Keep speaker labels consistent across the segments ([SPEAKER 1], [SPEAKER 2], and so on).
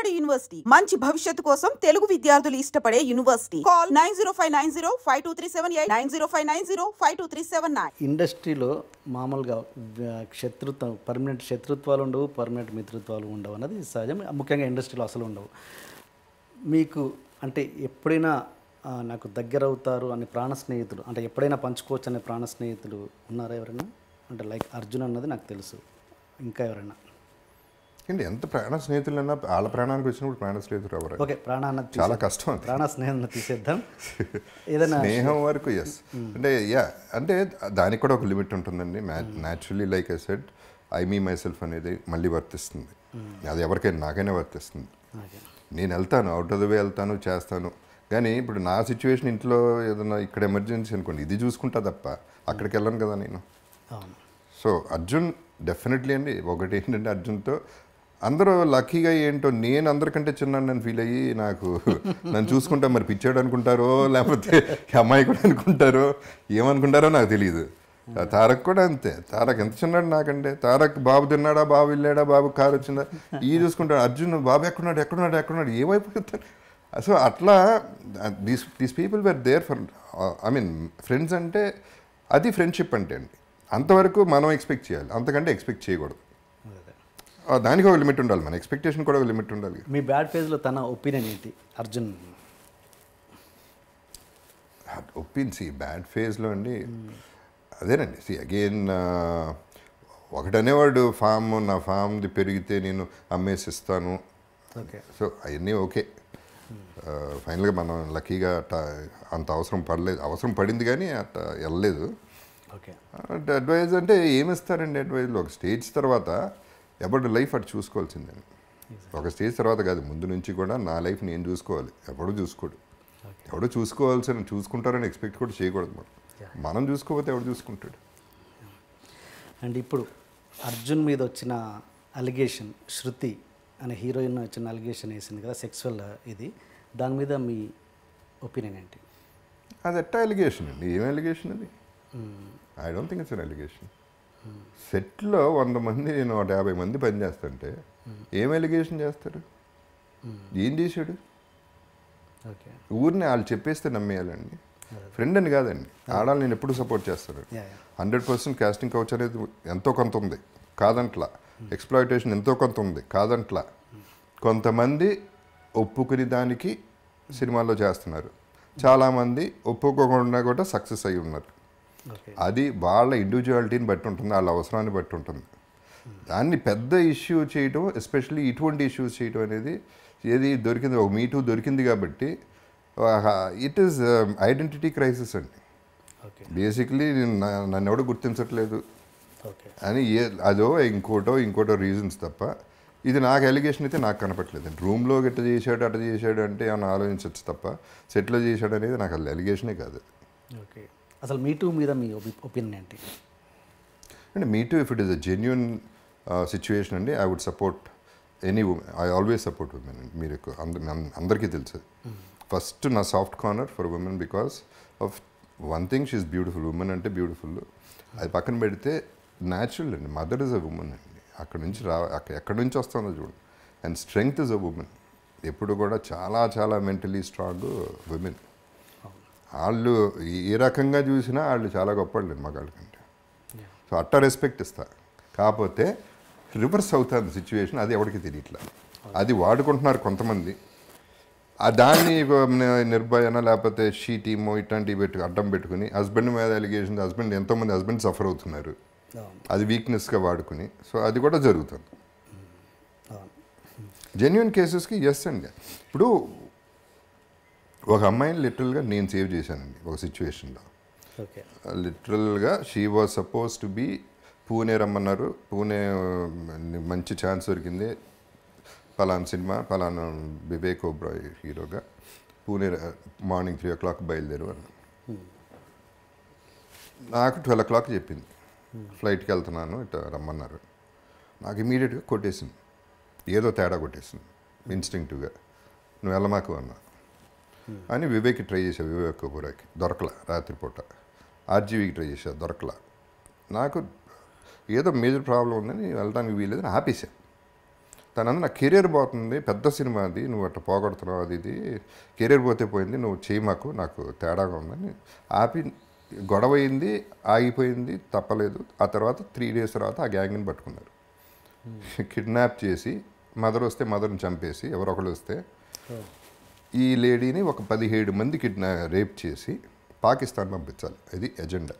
[SPEAKER 1] నాడు యూనివర్సిటీ మంచి భవిష్యత్తు కోసం తెలుగు విద్యార్థులు ఇష్టపడే యూనివర్సిటీ. కాల్ 9059052378 9059052379.
[SPEAKER 2] ఇండస్ట్రీలో మామూలుగా శత్రుత్వం, పర్మనెంట్ శత్రుత్వాలు ఉండవు, పర్మనెంట్ మిత్రుత్వాలు ఉండవు అన్నది సహజం. ముఖ్యంగా ఇండస్ట్రీలో అసలు ఉండవు. మీకు అంటే ఎప్పుడైనా నాకు దగ్గర అవుతారు అనే ప్రాణ స్నేహితులు, అంటే ఎప్పుడైనా పంచుకోవచ్చు అనే ప్రాణ స్నేహితులు ఉన్నారా ఎవరైనా? అంటే లైక్ అర్జున్ అన్నది నాకు తెలుసు, ఇంకా ఎవరైనా?
[SPEAKER 3] అండి ఎంత ప్రాణ స్నేహితులన్నా వాళ్ళ ప్రాణానికి వచ్చినప్పుడు ప్రాణ స్నేహితులు ఎవరు?
[SPEAKER 2] ఓకే, ప్రాణాన్ని
[SPEAKER 3] చాలా కష్టం.
[SPEAKER 2] ప్రాణ స్నేహం తీసేద్దాం. ఏదైనా
[SPEAKER 3] స్నేహం వరకు ఎస్, అంటే అంటే దానికి కూడా ఒక లిమిట్ ఉంటుందండి. Naturally like I said, I me my self అనేది మళ్ళీ వర్తిస్తుంది. అది ఎవరికైనా, నాకైనా వర్తిస్తుంది. నేను వెళ్తాను, అవుట్ ఆఫ్ ద వే వెళ్తాను, చేస్తాను. కానీ ఇప్పుడు నా సిచ్యువేషన్ ఇంట్లో ఏదైనా ఇక్కడ ఎమర్జెన్సీ అనుకోండి, ఇది చూసుకుంటా తప్ప అక్కడికి వెళ్ళను కదా నేను. సో అర్జున్ డెఫినెట్లీ అండి. ఒకటి ఏంటంటే అర్జున్తో అందరూ లక్కీగా ఏంటో నేను అందరికంటే చిన్నాను నన్ను ఫీల్ అయ్యి నాకు నన్ను చూసుకుంటా మరి పిచ్చాడు అనుకుంటారో లేకపోతే అమ్మాయి కూడా అనుకుంటారో ఏమనుకుంటారో నాకు తెలియదు. తారక్ కూడా అంతే. తారక్ ఎంత చిన్నాడు నాకంటే. తారక్ బాబు తిన్నాడా, బాబు వెళ్ళాడా, బాబు కారు వచ్చిందా ఈ చూసుకుంటాడు. అర్జున్ బాబు ఎక్కడున్నాడు ఏమైపోతాడు. సో అట్లా these people were there for, I mean friends అంటే అది ఫ్రెండ్షిప్ అంటే అండి. అంతవరకు మనం ఎక్స్పెక్ట్ చేయాలి, అంతకంటే ఎక్స్పెక్ట్ చేయకూడదు. దానికి ఒక లిమిట్ ఉండాలి, మన ఎక్స్పెక్టేషన్ కూడా ఒక లిమిట్ ఉండాలి.
[SPEAKER 2] మీ బ్యాడ్ ఫేజ్లో తన ఒపీనియన్ ఏంటి అర్జున్?
[SPEAKER 3] బ్యాడ్ ఫేజ్లో అండి అదేనండి. అగైన్ ఒకటనేవాడు నా ఫామ్ది పెరిగితే నేను అమ్మేసిస్తాను.
[SPEAKER 2] ఓకే, సో
[SPEAKER 3] అవన్నీ ఓకే. ఫైనల్గా మనం లక్కీగా అంత అవసరం పడింది కానీ అట్లా వెళ్ళలేదు.
[SPEAKER 2] ఓకే,
[SPEAKER 3] అడ్వైజ్ అంటే ఏమిస్తారండి అడ్వైజ్లో? ఒక స్టేజ్ తర్వాత ఎవరి లైఫ్ అటు చూసుకోవాల్సిందండి. ఒక స్టేజ్ తర్వాత కాదు, ముందు నుంచి కూడా నా లైఫ్ నేను చూసుకోవాలి. ఎవడు చూసుకోడు. ఎవడో చూసుకుంటారని ఎక్స్పెక్ట్ కూడా చేయకూడదు. మనం చూసుకోకపోతే ఎవడు చూసుకుంటాడు?
[SPEAKER 2] అండ్ ఇప్పుడు అర్జున్ మీద వచ్చిన అలిగేషన్, శృతి అనే హీరోయిన్ వచ్చిన అలిగేషన్ వేసింది కదా, సెక్సువల్ ఇది, దాని మీద మీ ఒపీనియన్ ఏంటి?
[SPEAKER 3] అది ఎట్టా అలిగేషన్ అండి? ఏం అలిగేషన్ అది? I don't think it's an allegation. సెట్లో 100 మంది, నేను 150 మంది పని చేస్తుంటే ఏం అలిగేషన్ చేస్తారు? ఏం చేశాడు?
[SPEAKER 2] ఓకే,
[SPEAKER 3] ఊరిని వాళ్ళు చెప్పేస్తే నమ్మేయాలండి. ఫ్రెండ్ అని కాదండి. ఆడాలి నేను ఎప్పుడు సపోర్ట్ చేస్తాను. 100% కాస్టింగ్ కౌచ్ అనేది ఎంతో కొంత ఉంది, కాదంట్లా. ఎక్స్ప్లాయిటేషన్ ఎంతో కొంత ఉంది, కాదంట్లా. కొంతమంది ఒప్పుకుని దానికి సినిమాల్లో చేస్తున్నారు, చాలామంది ఒప్పుకోకుండా కూడా సక్సెస్ అయి ఉన్నారు. అది వాళ్ళ ఇండివిజువాలిటీని బట్టి ఉంటుంది, వాళ్ళ అవసరాన్ని బట్టి ఉంటుంది. దాన్ని పెద్ద ఇష్యూ చేయటం, ఎస్పెషల్లీ ఇటువంటి ఇష్యూస్ చేయటం అనేది ఏది దొరికింది, ఒక మీటూ దొరికింది కాబట్టి ఇట్ ఈస్ ఐడెంటిటీ క్రైసిస్ అండి. బేసిక్లీ నన్ను ఎవడో గుర్తించట్లేదు అని అదో ఇంకోటో రీజన్స్ తప్ప ఇది నాకు అలిగేషన్ అయితే నాకు కనపట్లేదు. రూమ్లో అట్ట చేశాడు అంటే ఏమైనా ఆలోచించవచ్చు తప్ప సెట్లో చేశాడు అనేది నాకు అది అలిగేషనే కాదు.
[SPEAKER 2] ఓకే, అసలు మీటూ మీద మీ ఒపీనియన్ ఏంటి?
[SPEAKER 3] అంటే me too if it is a genuine situation అండి, I would support any women. I always support women అండి. మీరు అందరికీ తెలుసు. ఫస్ట్ నా soft corner for women because of one thing, she is beautiful. Women అంటే బ్యూటిఫుల్. అది పక్కన పెడితే న్యాచురల్ అండి. మదర్ ఇస్ అ ఉమెన్ అండి. ఎక్కడి నుంచి వస్తుందో చూడండి. And strength is a women. ఎప్పుడు కూడా చాలా చాలా మెంటలీ స్ట్రాంగ్ ఉమెన్. వాళ్ళు ఏ రకంగా చూసినా వాళ్ళు చాలా గొప్పవాళ్ళు మగాళ్ళ కంటే. సో అట్టా రెస్పెక్ట్ ఇస్తా. కాకపోతే రివర్స్ అవుతుంది సిచ్యువేషన్, అది ఎవరికి తెలియట్లా. అది వాడుకుంటున్నారు కొంతమంది. దాన్ని నిర్భయన లేకపోతే షీ టీమో ఇట్లాంటివి అడ్డం పెట్టుకుని హస్బెండ్ మీద అలిగేషన్, ఎంతోమంది హస్బెండ్ సఫర్ అవుతున్నారు, అది వీక్నెస్గా వాడుకుని. సో అది కూడా జరుగుతుంది. జెన్యున్ కేసెస్కి ఎస్ అండి. ఇప్పుడు ఒక అమ్మాయిని లిటరల్గా నేను సేవ్ చేశానండి ఒక సిచ్యువేషన్లో. లిటరల్గా she was suppose to be Pune రమ్మన్నారు. పూణే మంచి ఛాన్స్ దొరికింది, పలానా సినిమా, పలానా వివేక్ ఓబ్రాయ్ హీరోగా, పూణే మార్నింగ్ 3 o'clock బయలుదేరు అన్న. నాకు 12 o'clock చెప్పింది, ఫ్లైట్కి వెళ్తున్నాను ఇట్లా రమ్మన్నారు. నాకు ఇమీడియట్గా కొట్టేసింది, ఏదో తేడా కొట్టేసింది ఇన్స్టింక్టివ్గా. నువ్వు వెళ్ళమాకు అన్నా అని వివేక్కి ట్రై చేశాను. వివేక్ ఓబ్రాయ్కి దొరకలా, రాత్రిపూట. ఆర్జీవీకి ట్రై చేశాను, దొరకలా. నాకు ఏదో మేజర్ ప్రాబ్లం ఉందని వెళ్ళడానికి వీలేదని ఆపేశాను. తనందు నా కెరీర్ పోతుంది, పెద్ద సినిమా అది, నువ్వు అట్లా పోగొడుతున్నావు, అది ఇది కెరీర్ పోతే పోయింది, నువ్వు చేయి మాకు, నాకు తేడాగా ఉందని ఆపి గొడవ అయింది, ఆగిపోయింది, తప్పలేదు. ఆ తర్వాత 3 days తర్వాత ఆ గ్యాంగ్ని పట్టుకున్నారు. కిడ్నాప్ చేసి మదర్ వస్తే మదర్ని చంపేసి, ఎవరొకరు వస్తే ఈ లేడీని ఒక 17 మంది రేప్ చేసి పాకిస్తాన్ పంపించాలి. ఇది ఎజెండా.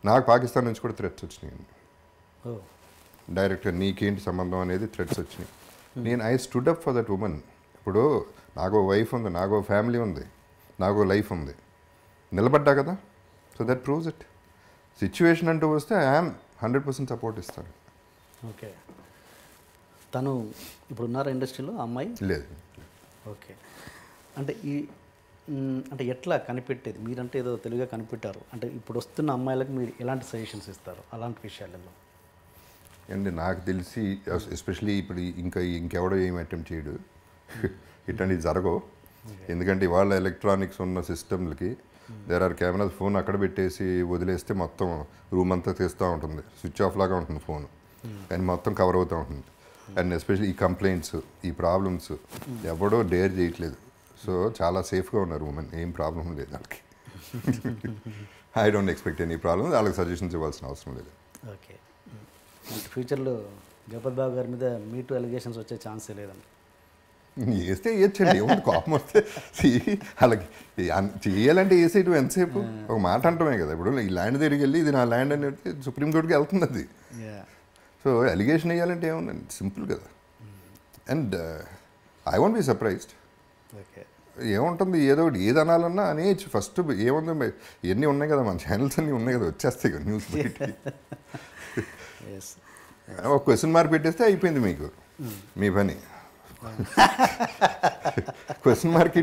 [SPEAKER 3] నాకు పాకిస్తాన్ నుంచి కూడా థ్రెట్స్ వచ్చినాయి. డైరెక్ట్గా నీకేంటి సంబంధం అనేది థ్రెట్స్ వచ్చినాయి. నేను I stood up for that women. ఇప్పుడు నాకు వైఫ్ ఉంది, నాకు ఫ్యామిలీ ఉంది, నాకు లైఫ్ ఉంది, నిలబడ్డా కదా. So that proves it. Situation అంటూ వస్తే ఐఎమ్ 100% సపోర్ట్ ఇస్తాను.
[SPEAKER 2] ఓకే. తను ఇప్పుడు ఉన్నారా ఇండస్ట్రీలో అమ్మాయి?
[SPEAKER 3] లేదు.
[SPEAKER 2] ఓకే. అంటే అంటే ఎట్లా కనిపెట్టేది? మీరంటే ఏదో తెలుగుగా కనిపెట్టారు, అంటే ఇప్పుడు వస్తున్న అమ్మాయిలకు మీరు ఎలాంటి సజెషన్స్ ఇస్తారు అలాంటి విషయాలలో?
[SPEAKER 3] అండ్ నాకు తెలిసి ఎస్పెషలీ ఇప్పుడు ఇంకెవడో ఏం అటెంప్ట్ చేయడు, ఇట్లాంటివి జరగవు. ఎందుకంటే ఇవాళ ఎలక్ట్రానిక్స్ ఉన్న సిస్టమ్లకి దేర్ ఆర్ కెమెరాస్. ఫోన్ అక్కడ పెట్టేసి వదిలేస్తే మొత్తం రూమ్ అంతా తీస్తూ ఉంటుంది, స్విచ్ ఆఫ్ లాగా ఉంటుంది ఫోన్, కానీ మొత్తం కవర్ అవుతూ ఉంటుంది. అండ్ ఎస్పెషల్లీ ఈ కంప్లైంట్స్, ఈ ప్రాబ్లమ్స్ ఎవడో డేర్ చేయట్లేదు. సో చాలా సేఫ్గా ఉన్నారు ఉమెన్, ఏం ప్రాబ్లం లేదు వాళ్ళకి. I don't expect any problem. వాళ్ళకి సజెషన్స్ ఇవ్వాల్సిన అవసరం లేదు.
[SPEAKER 2] ఓకే. ఫ్యూచర్లో జగపతి బాబు గారి మీద మీటూ అలిగేషన్స్ వచ్చే ఛాన్సే లేదండి?
[SPEAKER 3] వేస్తే వేయచ్చండి, ఏముంది, కోపం వస్తే వాళ్ళకి చేయాలంటే వేసేయటం ఎంతసేపు, ఒక మాట అంటమే కదా. ఇప్పుడు ఈ ల్యాండ్ దగ్గరికి వెళ్ళి ఇది నా ల్యాండ్ అని చెప్తే సుప్రీంకోర్టుకి వెళ్తుంది అది. సో అలిగేషన్ వేయాలంటే ఏముందండి, సింపుల్ కదా. And I won't be surprised.
[SPEAKER 2] Okay.
[SPEAKER 3] ఏముంటుంది, ఏదో ఒకటి ఏది అనాలన్నా అనేచ్చు. ఫస్ట్ ఏముంది, ఎన్ని ఉన్నాయి కదా, మన ఛానల్స్ అన్నీ ఉన్నాయి కదా, వచ్చేస్తాయి కదా న్యూస్ బయటికి. ఒక క్వశ్చన్ మార్క్ పెట్టేస్తే అయిపోయింది మీకు మీ పని. క్వశ్చన్ మార్క్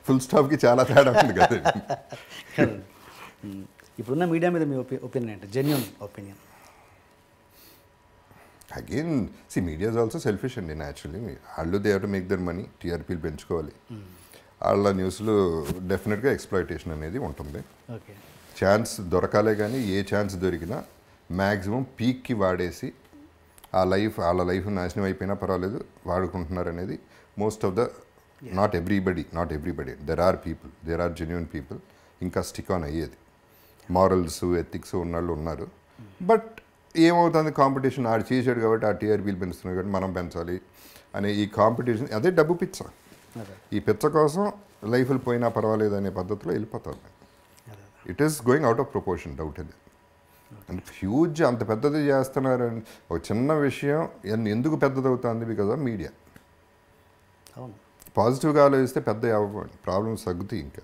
[SPEAKER 3] ఫుల్ స్టాప్కి చాలా తేడా ఉంది కదా.
[SPEAKER 2] ఇప్పుడున్న మీడియా మీద మీ ఒపీనియన్ ఏంటి? Genuine opinion.
[SPEAKER 3] Again media is also selfish అండి. న్యాచురల్లీ వాళ్ళు they have to make their money, టీఆర్పీలు పెంచుకోవాలి. వాళ్ళ న్యూస్లో డెఫినెట్గా ఎక్స్ప్లాయిటేషన్ అనేది ఉంటుంది.
[SPEAKER 2] ఓకే.
[SPEAKER 3] ఛాన్స్ దొరకాలే కానీ ఏ ఛాన్స్ దొరికినా మ్యాక్సిమం పీక్కి వాడేసి వాళ్ళ లైఫ్ నాశనం అయిపోయినా పర్వాలేదు వాడుకుంటున్నారు అనేది most of the, not everybody, there are people, there are genuine people ఇంకా స్టిక్ ఆన్ అయ్యేది. మారల్స్, ఎథిక్స్ ఉన్నవాళ్ళు ఉన్నారు. బట్ ఏమవుతుంది, కాంపిటీషన్ ఆడు చేసాడు కాబట్టి ఆ టీఆర్పీలు పెంచుతున్నాడు కాబట్టి మనం పెంచాలి అనే ఈ కాంపిటీషన్, అదే డబ్బు పిచ్చ. ఈ పిచ్చ కోసం లైఫ్లు పోయినా పర్వాలేదు అనే పద్ధతిలో వెళ్ళిపోతారు. It is going out of proportion, doubt అది. అండ్ హ్యూజ్ అంత పెద్దది చేస్తున్నారని ఒక చిన్న విషయం ఎందుకు పెద్దదవుతుంది? Because of media.
[SPEAKER 2] అవును.
[SPEAKER 3] పాజిటివ్గా ఆలోచిస్తే పెద్ద అవ్వండి, ప్రాబ్లమ్స్ తగ్గుతాయి ఇంకా.